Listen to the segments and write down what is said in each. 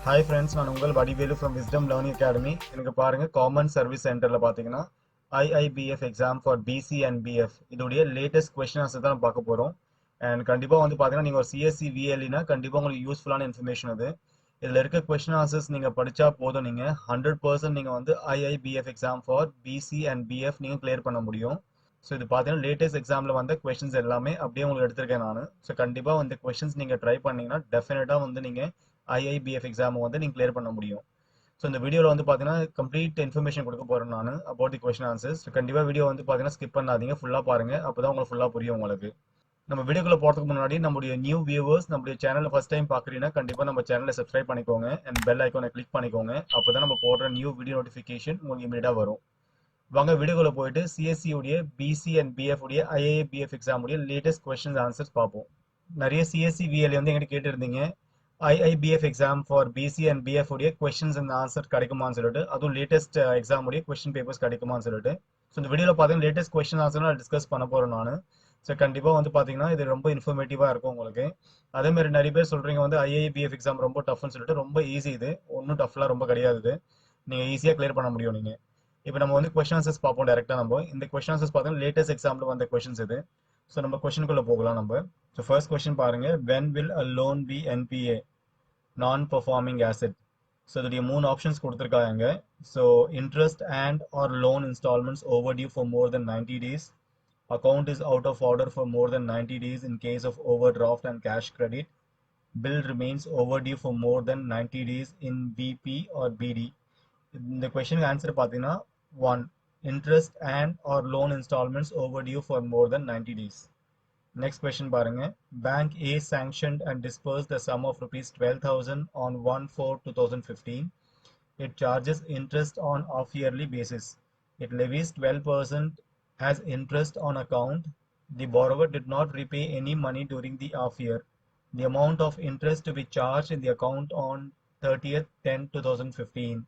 Hi friends, நான் உங்கள் Vadivelu from Wisdom Learning Academy. எனக்கு பாருங்க காமன் சர்வீஸ் சென்டர்ல பாத்தீங்கன்னா IIBF exam for BC and BF இதோடைய லேட்டஸ்ட் கொஸ்டின் ஆன்சர் தான் பார்க்க போறோம். அண்ட் கண்டிப்பா வந்து பாத்தீங்கன்னா நீங்க ஒரு CSC VLE-னா கண்டிப்பா உங்களுக்கு யூஸ்ஃபுல்லான இன்ஃபர்மேஷன் அது. இதுல இருக்க கொஸ்டின் ஆன்சர்ஸ் நீங்க படிச்சா போதும், நீங்க 100% நீங்க வந்து IIBF exam for BC and BF நீங்க கிளியர் பண்ண முடியும். ஸோ இது பார்த்தீங்கன்னா லேட்டஸ்ட் எக்ஸாமில் வந்த கொஸ்டின்ஸ் எல்லாமே அப்படியே உங்களுக்கு எடுத்திருக்கேன் நான். ஸோ கண்டிப்பாக வந்து கொஸ்டின்ஸ் நீங்கள் ட்ரை பண்ணீங்கன்னா டெஃபினட்டாக வந்து நீங்கள் IIBF எக்ஸாமை வந்து நீங்கள் கிளியர் பண்ண முடியும். ஸோ இந்த வீடியோவில் வந்து பார்த்தீங்கன்னா கம்ப்ளீட் இன்ஃபர்மேஷன் கொடுக்க போகிறேன் நான் about the question answers. So கண்டிப்பாக வீடியோ வந்து பார்த்தீங்கன்னா ஸ்கிப் பண்ணாதீங்க, ஃபுல்லாக பாருங்க, அப்போ தான் உங்களுக்கு ஃபுல்லாக புரியும் உங்களுக்கு. நம்ம வீடியோக்குள்ள போகிறதுக்கு முன்னாடி நம்மளுடைய நியூ வியூவர்ஸ் நம்மளுடைய சேனலை ஃபர்ஸ்ட் டைம் பார்க்குறீங்கன்னா கண்டிப்பாக நம்ம சேனலை சப்ஸ்கிரைப் பண்ணிக்கோங்க அண்ட் பெல் ஐக்கானை கிளிக் பண்ணிக்கோங்க. அப்போ தான் நம்ம போடுற நியூ வீடியோ நோட்டிஃபிகேஷன் உங்களுக்கு இமீடியட்டாக வரும். வாங்க வீடியோக்குள்ள போயிட்டு சிஎஸ்சி உடைய பிசி அண்ட் பிஎஃப் உடைய ஐஏபிஎஃப் எக்ஸாம் உடைய லேட்டஸ்ட் கொஸ்டின்ஸ் ஆன்சர்ஸ் பார்ப்போம். நிறைய சிஎஸ்சி விஎல் வந்து எங்கிட்ட கேட்டிருந்தீங்க IIBF exam for BC and BF உடைய கொஸ்டின்ஸ் அண்ட் ஆன்சர் கிடைக்குமான்னு சொல்லிட்டு, அதுவும் லேட்டஸ்ட் எக்ஸாம் உடைய கொஸ்டின் பேப்பர்ஸ் கிடைக்குமான்னு சொல்லிட்டு. ஸோ இந்த வீடியோவில் பார்த்தீங்கன்னா லேட்டஸ்ட் கொஸ்டின் ஆன்சர் நான் டிஸ்கஸ் பண்ண போறேன் நான். ஸோ கண்டிப்பாக வந்து பார்த்தீங்கன்னா இது ரொம்ப இன்ஃபர்மேட்டிவாக இருக்கும் உங்களுக்கு. அதே மாதிரி நிறைய பேர் சொல்றீங்க வந்து ஐஏபிஎஃப் எக்ஸாம் ரொம்ப டஃப்னு சொல்லிட்டு. ரொம்ப ஈஸி, இது ஒன்றும் டஃப்லாம் ரொம்ப கிடையாது. நீங்கள் ஈஸியாக கிளியர் பண்ண முடியும் நீங்கள். இப்போ நம்ம வந்து கொஸ்டின் ஆன்சர்ஸ் பார்ப்போம் டேரக்டா. நம்ம இந்த கொஸ்டின் ஆன்சர்ஸ் பார்த்தீங்கன்னா லேட்டஸ்ட் எக்ஸாம்ல வந்த கொஸ்டின்ஸ் இது. ஸோ நம்ம கொஸ்டினுக்குள்ள போகலாம் நம்ம. ஸோ ஃபர்ஸ்ட் கொஸ்டின் பாருங்க, when will a loan be NPA, non performing asset? So இதோடைய 3 ஆப்ஷன்ஸ் கொடுத்துருக்காங்க. So interest and or loan instalments overdue for more than 90 days, account is out of order for more than 90 days in case of overdraft and cash credit, bill remains overdue for more than 90 days in BP or BD. இந்த கொஸ்டினுக்கு answer பார்த்தீங்கன்னா 1. Interest and or loan installments overdue for more than 90 days. Next question பாருங்க. Bank A sanctioned and disbursed the sum of rupees 12,000 on 1/4/2015. It charges interest on half-yearly basis. It levies 12% as interest on account. The borrower did not repay any money during the half year. The amount of interest to be charged in the account on 30th/10/2015.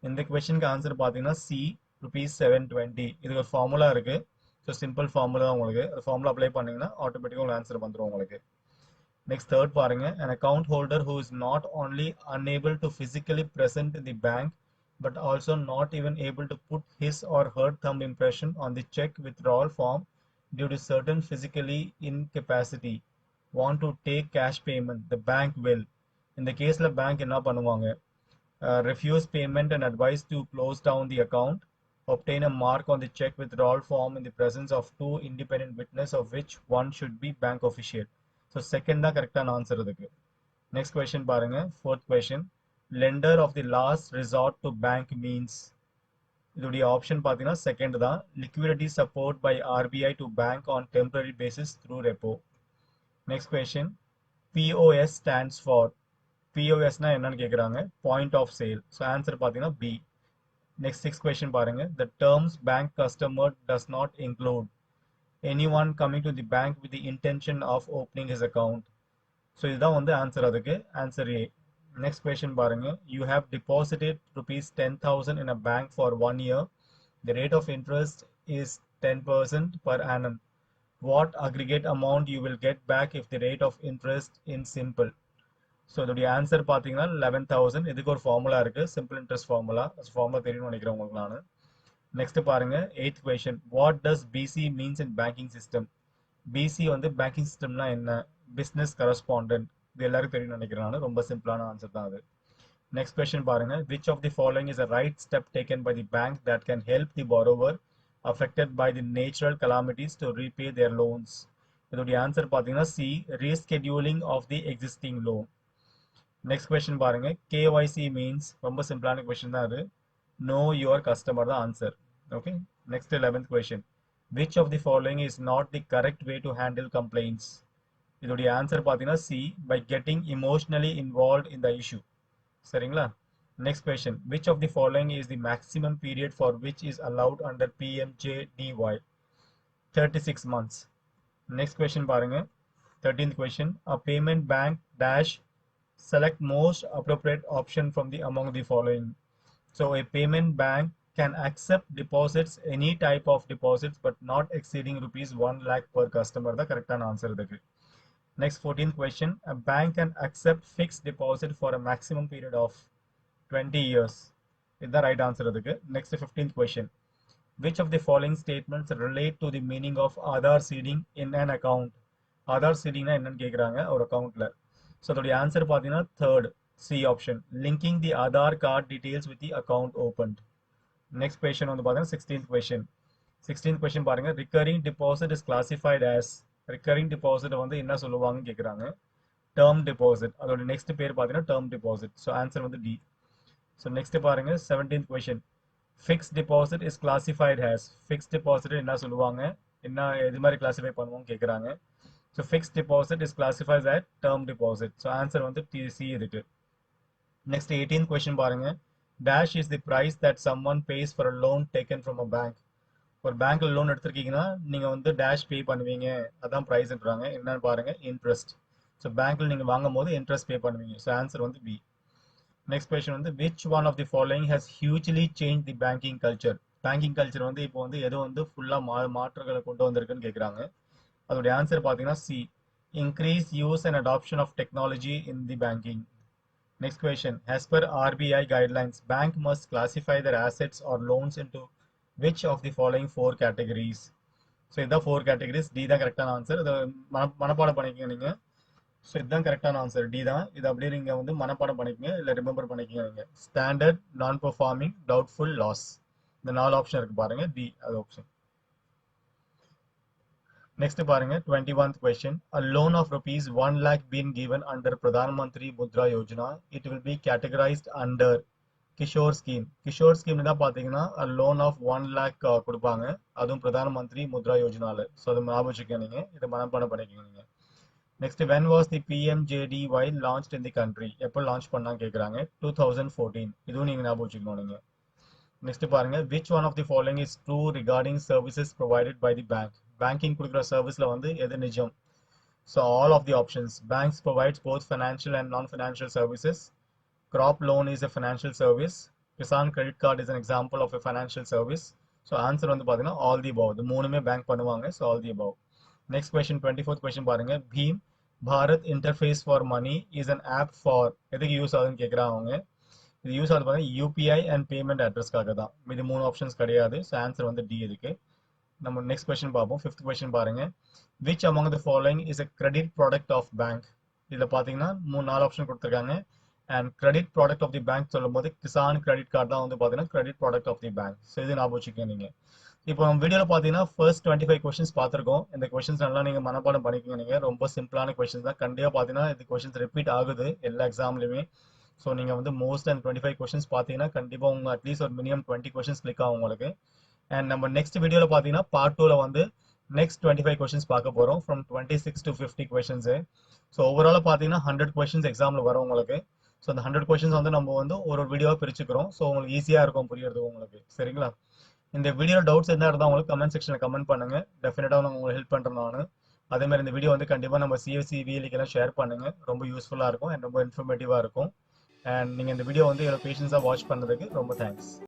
இந்த கொஸ்டினுக்கு answer பார்த்தீங்கன்னா C, ₹720. இதுக்கு ஒரு formula இருக்கு. So simple formula தான் உங்களுக்கு. அந்த formula apply பண்ணீங்கன்னா ஆட்டோமேட்டிக்காக உங்களுக்கு ஆன்சர் வந்துடும் உங்களுக்கு. நெக்ஸ்ட் தேர்ட் பாருங்க, an account holder who is not only unable to physically present in the bank but also not even able to put his or her thumb impression on the check withdrawal form due to certain physically incapacity want to take cash payment, the bank will. இந்த கேஸ்ல bank என்ன பண்ணுவாங்க? Refuse payment and advise to close down the account, obtain a mark on the check withdrawal form in the presence of 2 independent witnesses of which one should be bank official. So second தான் கரெக்டான answer இதுக்கு. Next question பாருங்க, fourth question. Lender of the last resort to bank means. இதோடைய option பார்த்தீங்கன்னா second தான். Liquidity support by RBI to bank on temporary basis through repo. Next question. POS stands for. POSனா என்னன்னு கேக்குறாங்க? Point of sale. So answer பார்த்தீங்கன்னா B. Next 6th question பாருங்க. The terms bank customer does not include anyone coming to the bank with the intention of opening his account. So இதுதான் வந்து answer அதுக்கு. Answer A. Next question பாருங்க. You have deposited rupees 10,000 in a bank for 1 year. The rate of interest is 10% per annum. What aggregate amount you will get back if the rate of interest in simple? So இதோடைய answer பார்த்தீங்கன்னா 11,000. இதுக்கு ஒரு formula இருக்கு, simple interest formula. Formula தெரியும்னு நினைக்கிறேன் உங்களுக்கு நான். Next பாருங்க, 8th question. What does BC means in banking system? BC வந்து பேங்கிங் சிஸ்டம்னா என்ன? Business correspondent. இது எல்லாருக்கும் தெரியும்னு நினைக்கிறேன் நான். ரொம்ப சிம்பிளான ஆன்சர் தான் அது. நெக்ஸ்ட் கொஸ்டின் பாருங்க, which of the following is a right step taken by the bank that can help the borrower affected by the natural calamities to repay their loans? இதோடைய ஆன்சர் பார்த்தீங்கன்னா C, rescheduling of the existing loan. Next question பாருங்க, KYC means. ரொம்ப சிம்பிளான question தான் அது. Know your customer தான் answer. Okay. Next 11th question. Which of the following is not the correct way to handle complaints? இதோடைய answer பார்த்தீங்கன்னா C, by getting emotionally involve in the issue. சரிங்களா? Next question. Which of the following is the maximum period for which is allowed under PMJDY? 36 months. Next question பாருங்க, 13th question. A payment bank dash select most appropriate option from the among the following. So a payment bank can accept deposits, any type of deposits, but not exceeding rupees 1 lakh per customer. The correct answer. Next 14th question. A bank can accept fixed deposit for a maximum period of 20 years. Is the right answer adukku. Next 15th question. Which of the following statements relate to the meaning of Aadhaar seeding in an account? Aadhaar seeding na என்னன்னு கேக்குறாங்க ஒரு அக்கவுண்ட்ல. So அதோட answer பாத்தீங்கன்னா third C option. Linking the Aadhaar card details with the account opened. Next question வந்து பாத்தீங்கன்னா 16th question. 16th question பாருங்க. Recurring deposit is classified as recurring deposit வந்து என்ன சொல்லுவாங்கன்னு கேக்குறாங்க. Term deposit. அதோட நெக்ஸ்ட் பேர் பாத்தீங்கன்னா term deposit. So ஆன்சர் வந்து D. So next பாருங்க 17th question. Fixed deposit is classified as fixed deposit என்ன சொல்லுவாங்க என்ன எது மாதிரி கிளாசிஃபை பண்ணுவோம் கேக்குறாங்க. So fixed deposit is classified as term deposit. So answer வந்து TC இருக்கு. Next 18th question பாருங்க. Dash is the price that someone pays for a loan taken from a bank. ஒரு பேங்க்ல லோன் எடுத்திருக்கீங்கன்னா நீங்க வந்து டேஷ் பே பண்ணுவீங்க அதான் பிரைஸ்ன்றாங்க என்னன்னு பாருங்க இன்ட்ரெஸ்ட். ஸோ பேங்க்ல நீங்க வாங்கும் போது இன்ட்ரெஸ்ட் பே பண்ணுவீங்க. ஸோ ஆன்சர் வந்து பி. நெக்ஸ்ட் கொஸ்டின் வந்து which one of the following has hugely changed the banking culture? Banking culture வந்து இப்போ வந்து எது வந்து ஃபுல்லா மாற்றங்களை கொண்டு வந்திருக்குன்னு கேக்குறாங்க. அதோட ஆன்சர் பாத்தீங்கன்னா C. Increase use and adoption of technology in the banking. Next question. as per RBI guidelines, bank must classify their assets or loans into which of the following 4 categories? So இதான் 4 categories. D தான் கரெக்டான answer. இதை மனப்பாடம் பண்ணிக்கங்க நீங்க. So இதுதான் கரெக்டான answer D தான். இது அப்படியே நீங்க வந்து மனப்பாடம் பண்ணிக்கங்க இல்லை ரிமெம்பர் பண்ணிக்கங்க நீங்க. ஸ்டாண்டர்ட், நான் பெர்ஃபார்மிங், டவுட்ஃபுல், லாஸ். இந்த 4 ஆப்ஷன் இருக்கு பாருங்க. டி அது ஆப்ஷன். நெக்ஸ்ட் பாருங்க 21st question. A loan of rupees 1 lakh been given under Pradhan Mantri Mudra Yojana. It will be categorized under Kishore scheme. Kishore scheme தான் பாத்தீங்கன்னா லோன் ஆஃப் 1 lakh கொடுப்பாங்க. அதுவும் Pradhan Mantri Mudra யோஜனால. So அது ஞாபகம் வச்சுக்கோங்க நீங்க. இதை மனப்பாடம் பண்ணிக்கோங்க நீங்க. Next when was the PMJDY launched in the country? எப்போ லான்ச் பண்ணாங்க கேக்குறாங்க. 2014. இதுவும் நீங்க ஞாபகம் வச்சுக்கணும் நீங்க. நெக்ஸ்ட் பாருங்க which one of the following is true regarding services provided by the bank? Banking கொடுக்குற சர்வீஸ்ல வந்து எது நிஜம்? So all of the options. Banks provides both financial and non-financial services. Crop loan is a financial service. Kisan credit card is an example of a financial service. So answer வந்து பாத்தீங்கன்னா all the above. இது மூணுமே bank பண்ணுவாங்க. So all the above. Next question 24th question பாருங்க. Bheem Bharat Interface for Money is an app for எதுக்கு use ஆகுதுன்னு கேக்குறாங்க. இது யூஸ் ஆகுது பாத்தீங்கன்னா UPI and payment addressக்காக தான். இது மூணு ஆப்ஷன்ஸ் கிடையாது. So answer வந்து D இருக்கு. நம்ம நெக்ஸ்ட் கொஸ்டின் பார்ப்போம். 5th கொஸ்டின் பாருங்க. Which among the following is a credit product of bank? இதுல பாத்தீங்கன்னா 4 ஆப்ஷன் கொடுத்திருக்காங்க. And credit product of the bank சொல்லும் போது கிசான் கிரெடிட் கார்டு தான் வந்து பாத்தீங்கன்னா credit product of the bank. So இது ஞாபகம் வச்சுக்கோங்க நீங்க. இப்போ நம்ம வீடியோல பாத்தீங்கன்னா ஃபர்ஸ்ட் 25 கொஸ்டின்ஸ் பார்த்திருக்கோம். இந்த கொஸ்டின்ஸ் நல்லா நீங்க மனப்பாடம் பண்ணிக்கோங்க நீங்க. ரொம்ப சிம்பிளான கொஸ்டின்ஸ் தான். கண்டிப்பா பாத்தீங்கன்னா இந்த கொஸ்டின்ஸ் ரிப்பீட் ஆகுது எல்லா எக்ஸாம்லயுமே. ஸோ நீங்க வந்து மோஸ்ட் அண்ட் 25 கொஸ்டின்ஸ் பாத்தீங்கன்னா கண்டிப்பா உங்க அட்லீஸ்ட் ஒரு மினிமம் 20 கொஸ்டின்ஸ் கிளிக் ஆகும் உங்களுக்கு. அண்ட் நம்ம நெக்ஸ்ட் வீடியோல பாத்தீங்கன்னா பார்ட் 2ல வந்து நெக்ஸ்ட் 25 கொஸ்டின்ஸ் பார்க்க போறோம். From 26 to 50 questions. So overall பாத்தீங்கன்னா 100 கொஸ்டின்ஸ் எக்ஸாம்ல வரும் உங்களுக்கு. ஸோ அந்த 100 கொஸ்டின்ஸ் வந்து நம்ம வந்து ஒரு வீடியோவா பிரிச்சுக்கிறோம். ஸோ உங்களுக்கு ஈஸியா இருக்கும் புரியறது உங்களுக்கு. சரிங்களா? இந்த வீடியோ டவுட்ஸ் என்ன இருந்தால் உங்களுக்கு கமெண்ட் செக்ஷன்ல கமெண்ட் பண்ணுங்க. டெஃபினட்டா நான் உங்களுக்கு ஹெல்ப் பண்றேன் நான். அதே மாதிரி இந்த வீடியோ வந்து கண்டிப்பா நம்ம CFC VLEக்கெல்லாம் ஷேர் பண்ணுங்க. ரொம்ப யூஸ்ஃபுல்லா இருக்கும் அண்ட் ரொம்ப இன்ஃபர்மேட்டிவா இருக்கும். அண்ட் நீங்க இந்த வீடியோ வந்து எவ்வளவு பேஷன்ஸா வாட்ச் பண்ணதுக்கு ரொம்ப தேங்க்ஸ்.